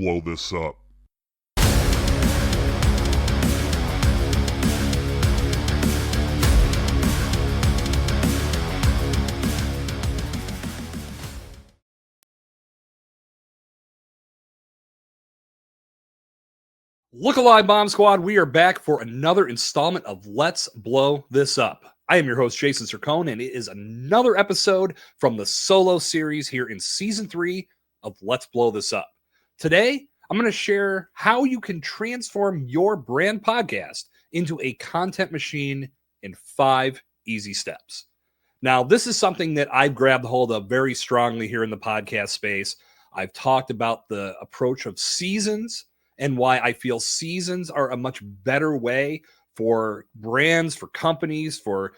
blow this up. Look alive, Bomb Squad. We are back for another installment of Let's Blow This Up. I am your host, Jason Sircone, and it is another episode from the solo series here in Season 3 of Let's Blow This Up. Today, I'm going to share how you can transform your brand podcast into a content machine in 5 easy steps. Now, this is something that I've grabbed hold of very strongly here in the podcast space. I've talked about the approach of seasons and why I feel seasons are a much better way for brands, for companies, for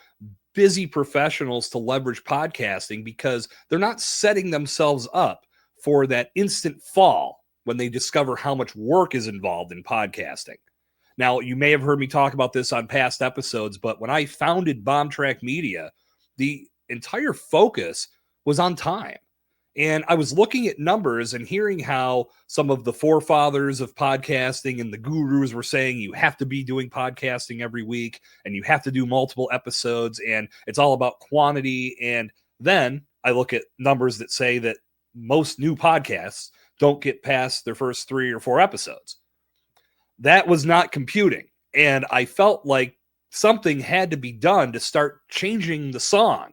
busy professionals to leverage podcasting because they're not setting themselves up for that instant fall when they discover how much work is involved in podcasting. Now, you may have heard me talk about this on past episodes, but when I founded Bombtrack Media, the entire focus was on time. And I was looking at numbers and hearing how some of the forefathers of podcasting and the gurus were saying you have to be doing podcasting every week and you have to do multiple episodes and it's all about quantity. And then I look at numbers that say that most new podcasts don't get past their first 3 or 4 episodes. That was not computing. And I felt like something had to be done to start changing the song.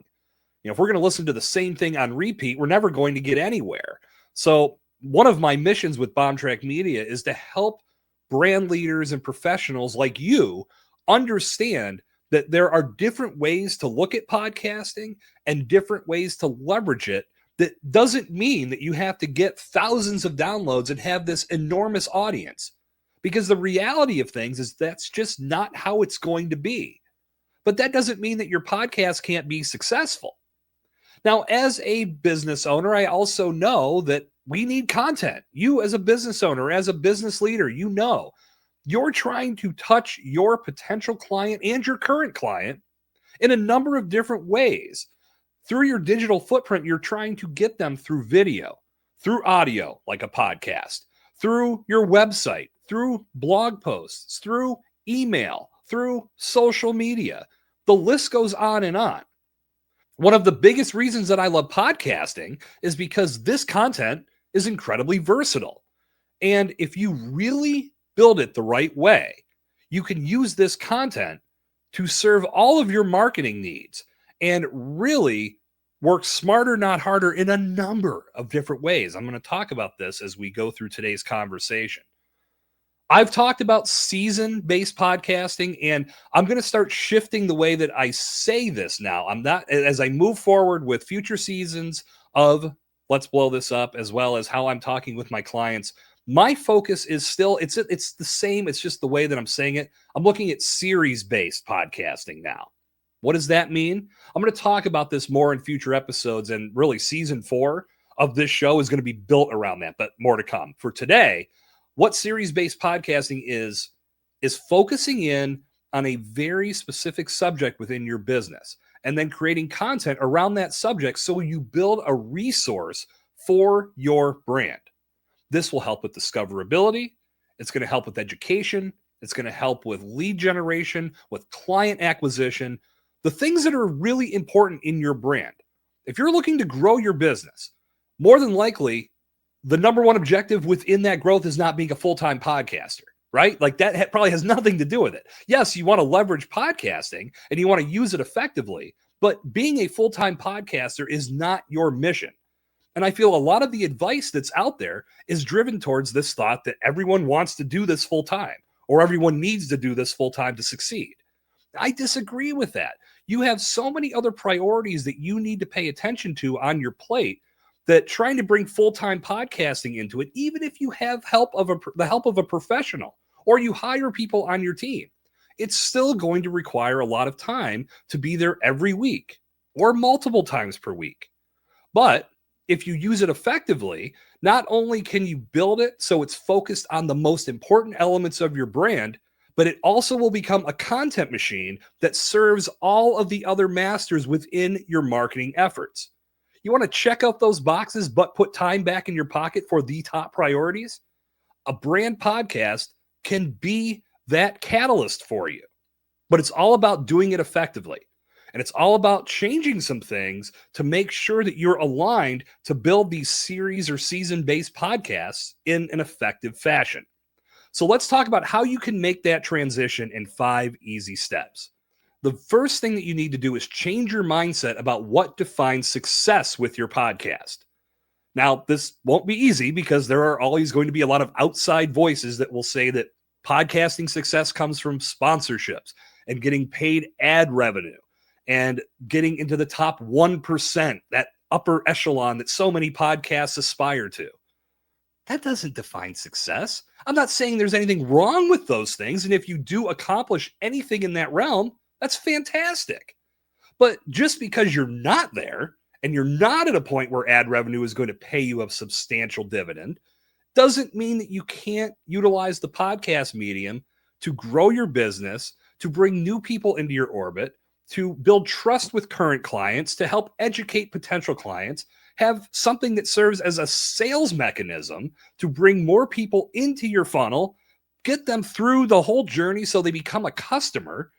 You know, if we're going to listen to the same thing on repeat, we're never going to get anywhere. So one of my missions with Bombtrack Media is to help brand leaders and professionals like you understand that there are different ways to look at podcasting and different ways to leverage it. That doesn't mean that you have to get thousands of downloads and have this enormous audience, because the reality of things is that's just not how it's going to be. But that doesn't mean that your podcast can't be successful. Now, as a business owner, I also know that we need content. You as a business owner, as a business leader, you know, you're trying to touch your potential client and your current client in a number of different ways. Through your digital footprint, you're trying to get them through video, through audio, like a podcast, through your website, through blog posts, through email, through social media. The list goes on and on. One of the biggest reasons that I love podcasting is because this content is incredibly versatile. And if you really build it the right way, you can use this content to serve all of your marketing needs and really work smarter, not harder in a number of different ways. I'm going to talk about this as we go through today's conversation. I've talked about season-based podcasting, and I'm going to start shifting the way that I say this now. I'm not, as I move forward with future seasons of Let's Blow This Up, as well as how I'm talking with my clients, my focus is still, it's the same. It's just the way that I'm saying it. I'm looking at series-based podcasting now. What does that mean? I'm going to talk about this more in future episodes, and really season 4 of this show is going to be built around that, but more to come. For today, what series-based podcasting is focusing in on a very specific subject within your business and then creating content around that subject so you build a resource for your brand. This will help with discoverability. It's going to help with education. It's going to help with lead generation, with client acquisition, the things that are really important in your brand. If you're looking to grow your business, more than likely, the number one objective within that growth is not being a full-time podcaster, right? Like that probably has nothing to do with it. Yes, you want to leverage podcasting and you want to use it effectively, but being a full-time podcaster is not your mission. And I feel a lot of the advice that's out there is driven towards this thought that everyone wants to do this full-time or everyone needs to do this full-time to succeed. I disagree with that. You have so many other priorities that you need to pay attention to on your plate that trying to bring full-time podcasting into it, even if you have the help of a professional or you hire people on your team, it's still going to require a lot of time to be there every week or multiple times per week. But if you use it effectively, not only can you build it so it's focused on the most important elements of your brand, but it also will become a content machine that serves all of the other masters within your marketing efforts. You want to check out those boxes, but put time back in your pocket for the top priorities? a brand podcast can be that catalyst for you. But it's all about doing it effectively. And it's all about changing some things to make sure that you're aligned to build these series or season-based podcasts in an effective fashion. So let's talk about how you can make that transition in 5 easy steps. The first thing that you need to do is change your mindset about what defines success with your podcast. Now, this won't be easy because there are always going to be a lot of outside voices that will say that podcasting success comes from sponsorships and getting paid ad revenue and getting into the top 1%, that upper echelon that so many podcasts aspire to. That doesn't define success. I'm not saying there's anything wrong with those things. And if you do accomplish anything in that realm, that's fantastic. But just because you're not there and you're not at a point where ad revenue is going to pay you a substantial dividend, doesn't mean that you can't utilize the podcast medium to grow your business, to bring new people into your orbit, to build trust with current clients, to help educate potential clients, have something that serves as a sales mechanism to bring more people into your funnel, get them through the whole journey so they become a customer.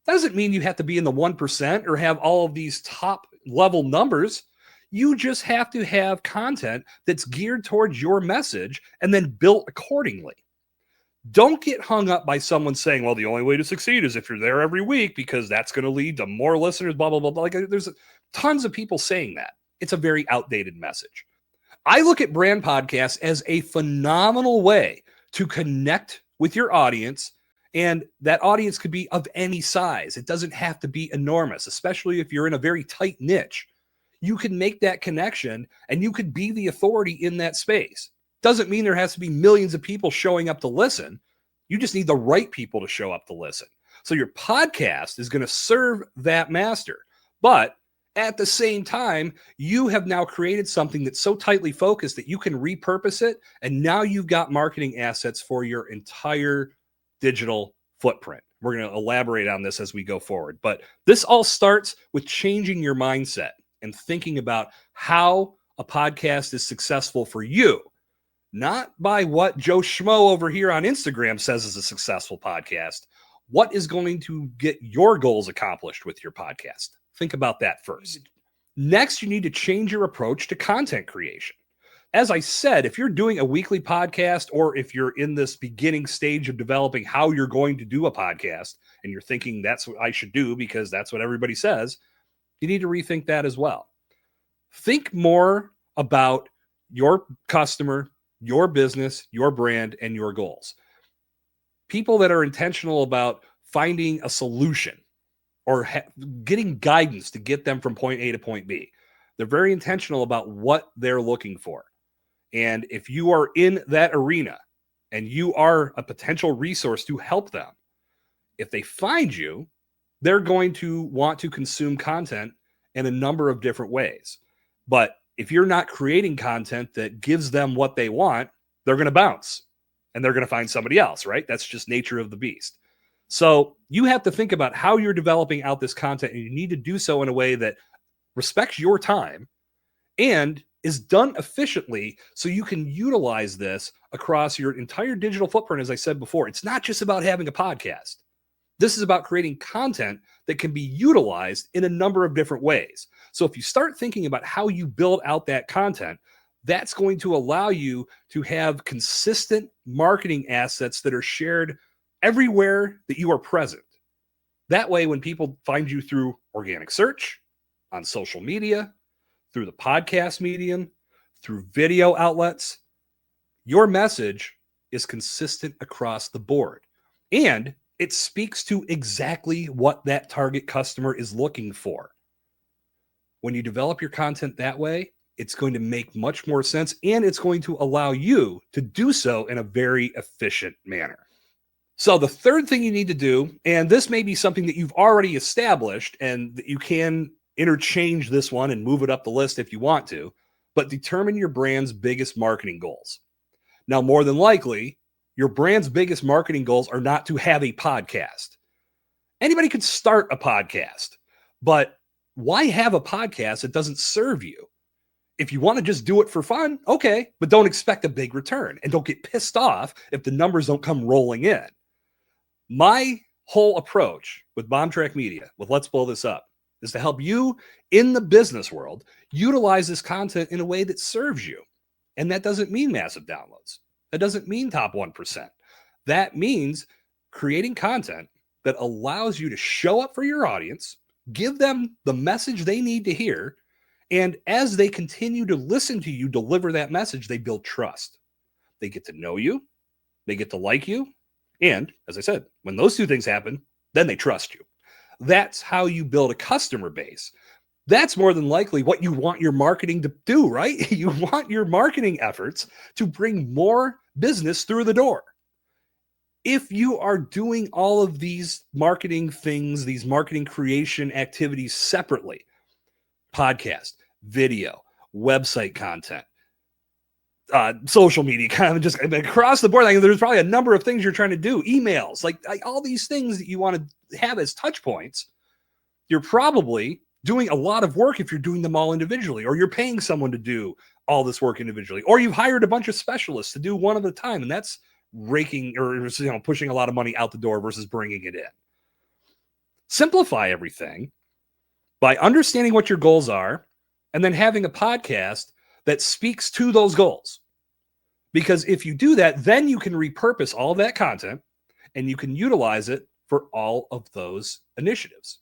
Doesn't mean you have to be in the 1% or have all of these top level numbers. You just have to have content that's geared towards your message and then built accordingly. Don't get hung up by someone saying, well, the only way to succeed is if you're there every week because that's going to lead to more listeners, blah, blah, blah, blah. Like, there's tons of people saying that. It's a very outdated message. I look at brand podcasts as a phenomenal way to connect with your audience, and that audience could be of any size. It doesn't have to be enormous, especially if you're in a very tight niche. You can make that connection and you could be the authority in that space. Doesn't mean there has to be millions of people showing up to listen. You just need the right people to show up to listen. So your podcast is going to serve that master. But at the same time, you have now created something that's so tightly focused that you can repurpose it. And now you've got marketing assets for your entire digital footprint. We're going to elaborate on this as we go forward. But this all starts with changing your mindset and thinking about how a podcast is successful for you. Not by what Joe Schmo over here on Instagram says is a successful podcast. What is going to get your goals accomplished with your podcast? Think about that first. Next, you need to change your approach to content creation. As I said, if you're doing a weekly podcast or if you're in this beginning stage of developing how you're going to do a podcast and you're thinking that's what I should do because that's what everybody says, you need to rethink that as well. Think more about your customer, your business, your brand, and your goals. People that are intentional about finding a solution or getting guidance to get them from point A to point B. They're very intentional about what they're looking for. And if you are in that arena and you are a potential resource to help them, if they find you, they're going to want to consume content in a number of different ways. But if you're not creating content that gives them what they want, they're going to bounce and they're going to find somebody else, right? That's just nature of the beast. So you have to think about how you're developing out this content, and you need to do so in a way that respects your time and is done efficiently so you can utilize this across your entire digital footprint. As I said before, it's not just about having a podcast. This is about creating content that can be utilized in a number of different ways. So if you start thinking about how you build out that content, that's going to allow you to have consistent marketing assets that are shared everywhere that you are present. That way, when people find you through organic search, on social media, through the podcast medium, through video outlets, your message is consistent across the board. And it speaks to exactly what that target customer is looking for. When you develop your content that way, it's going to make much more sense, and it's going to allow you to do so in a very efficient manner. So the third thing you need to do, and this may be something that you've already established and that you can interchange this one and move it up the list if you want to, but determine your brand's biggest marketing goals. Now, more than likely, your brand's biggest marketing goals are not to have a podcast. Anybody could start a podcast, but why have a podcast that doesn't serve you? If you want to just do it for fun, okay, but don't expect a big return and don't get pissed off if the numbers don't come rolling in. My whole approach with Bombtrack Media, with Let's Blow This Up, is to help you in the business world utilize this content in a way that serves you. And that doesn't mean massive downloads. That doesn't mean top 1%. That means creating content that allows you to show up for your audience, give them the message they need to hear, and as they continue to listen to you deliver that message, they build trust. They get to know you, they get to like you, and as I said, when those two things happen, then they trust you. That's how you build a customer base. That's more than likely what you want your marketing to do, right? You want your marketing efforts to bring more business through the door. If you are doing all of these marketing things, these marketing creation activities separately, podcast, video, website content, social media, kind of just across the board. Like, there's probably a number of things you're trying to do, emails, like all these things that you want to have as touch points. You're probably doing a lot of work if you're doing them all individually, or you're paying someone to do all this work individually, or you've hired a bunch of specialists to do one at a time. And that's raking or pushing a lot of money out the door versus bringing it in. Simplify everything by understanding what your goals are and then having a podcast that speaks to those goals. Because if you do that, then you can repurpose all of that content and you can utilize it for all of those initiatives.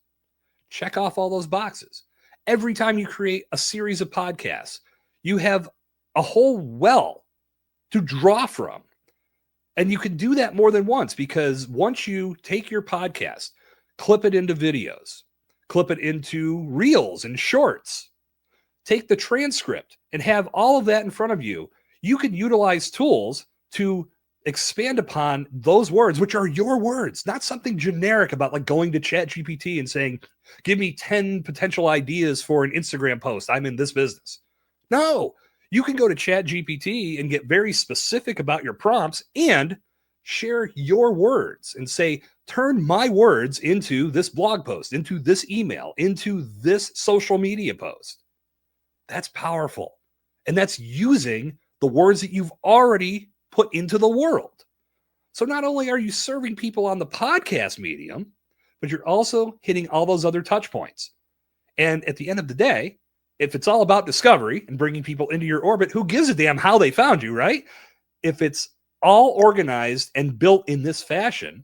Check off all those boxes. Every time you create a series of podcasts, you have a whole well to draw from. And you can do that more than once, because once you take your podcast, clip it into videos, clip it into reels and shorts, take the transcript and have all of that in front of you, you can utilize tools to expand upon those words, which are your words, not something generic about like going to ChatGPT and saying, give me 10 potential ideas for an Instagram post. I'm in this business. No, you can go to ChatGPT and get very specific about your prompts and share your words and say, turn my words into this blog post, into this email, into this social media post. That's powerful. And that's using the words that you've already put into the world. So not only are you serving people on the podcast medium, but you're also hitting all those other touch points. And at the end of the day, if it's all about discovery and bringing people into your orbit, who gives a damn how they found you, right? If it's all organized and built in this fashion,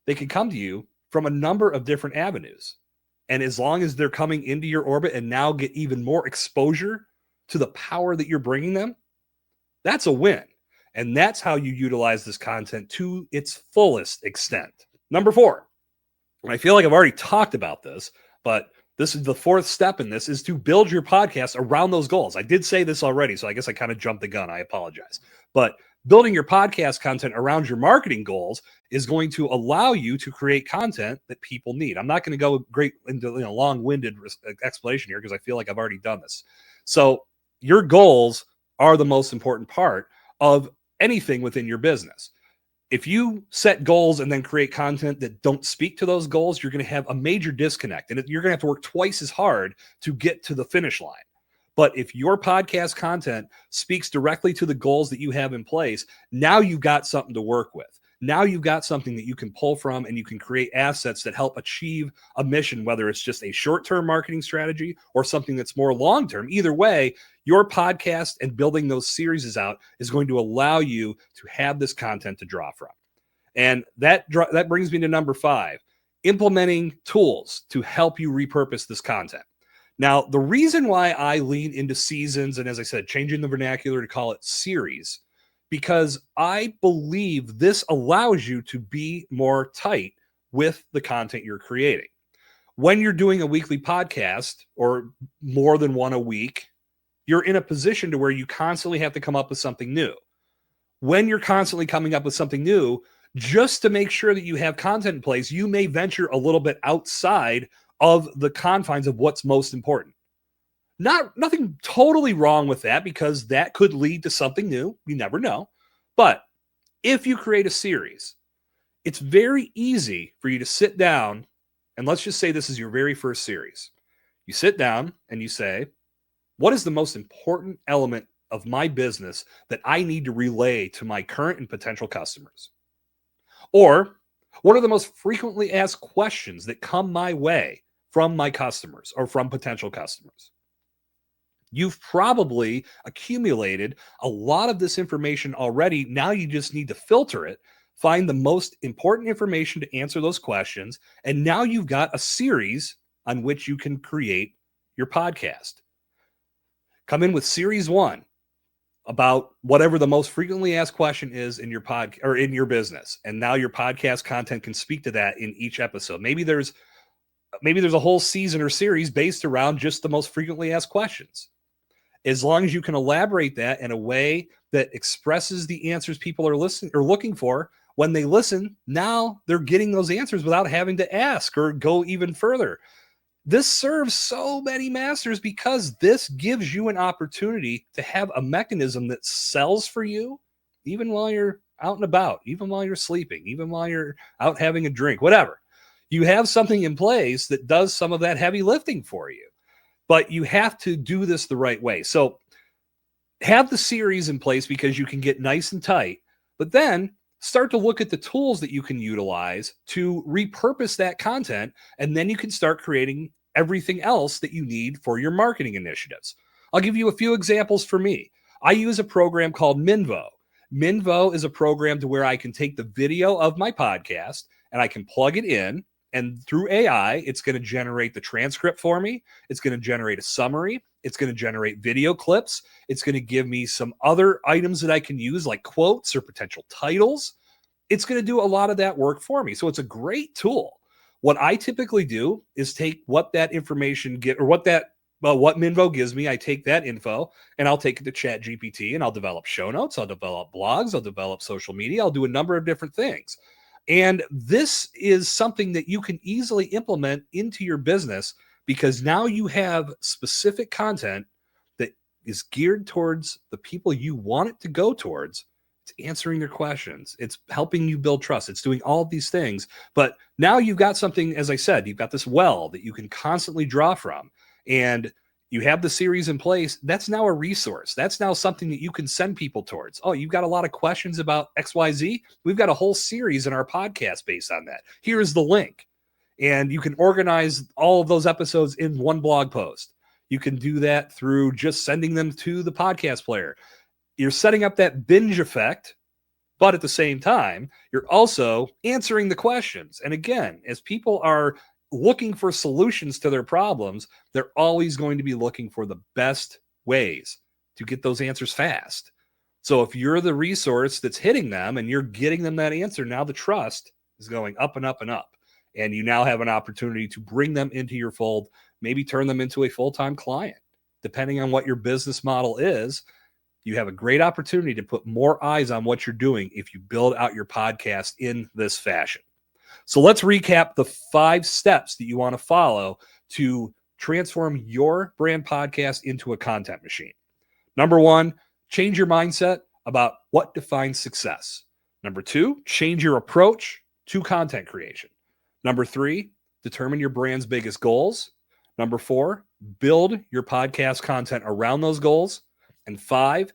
they can come to you from a number of different avenues. And as long as they're coming into your orbit and now get even more exposure to the power that you're bringing them, that's a win. And that's how you utilize this content to its fullest extent. Number 4, and I feel like I've already talked about this, but this is the fourth step in this, is to build your podcast around those goals. I did say this already, so I guess I kind of jumped the gun. I apologize. But building your podcast content around your marketing goals is going to allow you to create content that people need. I'm not going to go great into long-winded explanation here because I feel like I've already done this. So your goals are the most important part of anything within your business. If you set goals and then create content that don't speak to those goals, you're going to have a major disconnect, and you're going to have to work twice as hard to get to the finish line. But if your podcast content speaks directly to the goals that you have in place, now you've got something to work with. Now you've got something that you can pull from, and you can create assets that help achieve a mission, whether it's just a short-term marketing strategy or something that's more long-term. Either way, your podcast and building those series out is going to allow you to have this content to draw from. And that brings me to number 5, implementing tools to help you repurpose this content. Now, the reason why I lean into seasons, and as I said, changing the vernacular to call it series, because I believe this allows you to be more tight with the content you're creating. When you're doing a weekly podcast or more than one a week, you're in a position to where you constantly have to come up with something new. When you're constantly coming up with something new, just to make sure that you have content in place, you may venture a little bit outside of the confines of what's most important. Nothing totally wrong with that, because that could lead to something new. You never know. But if you create a series, it's very easy for you to sit down, and let's just say this is your very first series. You sit down and you say, What is the most important element of my business that I need to relay to my current and potential customers? Or what are the most frequently asked questions that come my way from my customers or from potential customers? You've probably accumulated a lot of this information already. Now you just need to filter it, find the most important information to answer those questions. And now you've got a series on which you can create your podcast. Come in with series 1 about whatever the most frequently asked question is in your pod or in your business. And now your podcast content can speak to that in each episode. Maybe there's a whole season or series based around just the most frequently asked questions. As long as you can elaborate that in a way that expresses the answers people are listening or looking for when they listen, now they're getting those answers without having to ask or go even further. This serves so many masters because this gives you an opportunity to have a mechanism that sells for you, even while you're out and about, even while you're sleeping, even while you're out having a drink, whatever. You have something in place that does some of that heavy lifting for you. But you have to do this the right way. So have the series in place because you can get nice and tight, but then start to look at the tools that you can utilize to repurpose that content. And then you can start creating everything else that you need for your marketing initiatives. I'll give you a few examples for me. I use a program called Minvo. Minvo is a program to where I can take the video of my podcast and I can plug it in. And through AI, it's going to generate the transcript for me. It's going to generate a summary. It's going to generate video clips. It's going to give me some other items that I can use like quotes or potential titles. It's going to do a lot of that work for me. So it's a great tool. What I typically do is take what that information what Minvo gives me. I take that info and I'll take it to ChatGPT and I'll develop show notes. I'll develop blogs. I'll develop social media. I'll do a number of different things. And this is something that you can easily implement into your business because now you have specific content that is geared towards the people you want it to go towards. It's answering their questions. It's helping you build trust. It's doing all of these things. But now you've got something, as I said, you've got this well that you can constantly draw from. And you have the series in place. That's now a resource. That's now something that you can send people towards. Oh, you've got a lot of questions about XYZ. We've got a whole series in our podcast based on that. Here's the link. And you can organize all of those episodes in one blog post. You can do that through just sending them to the podcast player. You're setting up that binge effect, but at the same time, you're also answering the questions. And again, as people are looking for solutions to their problems, they're always going to be looking for the best ways to get those answers fast. So if you're the resource that's hitting them and you're getting them that answer, now the trust is going up and up and up. And you now have an opportunity to bring them into your fold, maybe turn them into a full-time client. Depending on what your business model is, you have a great opportunity to put more eyes on what you're doing if you build out your podcast in this fashion. So let's recap the 5 steps that you want to follow to transform your brand podcast into a content machine. Number 1, change your mindset about what defines success. Number 2, change your approach to content creation. Number 3, determine your brand's biggest goals. Number 4, build your podcast content around those goals. And 5,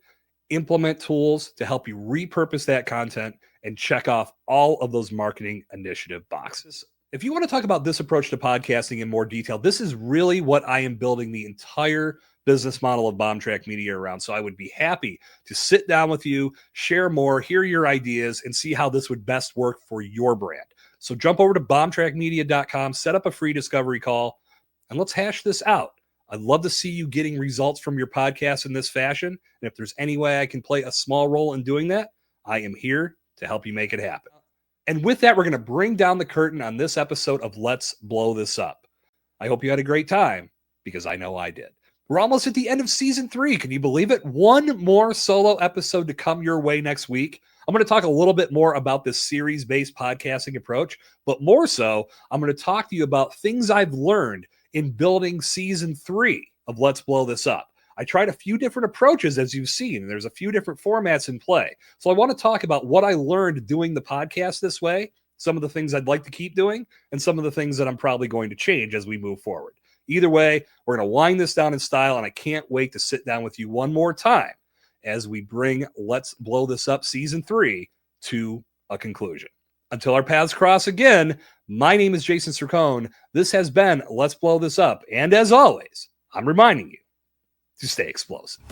implement tools to help you repurpose that content and check off all of those marketing initiative boxes. If you want to talk about this approach to podcasting in more detail, this is really what I am building the entire business model of Bombtrack Media around. So I would be happy to sit down with you, share more, hear your ideas, and see how this would best work for your brand. So jump over to bombtrackmedia.com, set up a free discovery call, and let's hash this out. I'd love to see you getting results from your podcast in this fashion. And if there's any way I can play a small role in doing that, I am here to help you make it happen. And with that, we're going to bring down the curtain on this episode of Let's Blow This Up. I hope you had a great time because I know I did. We're almost at the end of season 3. Can you believe it? One more solo episode to come your way next week. I'm going to talk a little bit more about this series-based podcasting approach, but more so, I'm going to talk to you about things I've learned in building season 3 of Let's Blow This Up. I tried a few different approaches, as you've seen. There's a few different formats in play. So I want to talk about what I learned doing the podcast this way, some of the things I'd like to keep doing, and some of the things that I'm probably going to change as we move forward. Either way, we're going to wind this down in style, and I can't wait to sit down with you one more time as we bring Let's Blow This Up Season 3 to a conclusion. Until our paths cross again, my name is Jason Sircone. This has been Let's Blow This Up, and as always, I'm reminding you to stay explosive.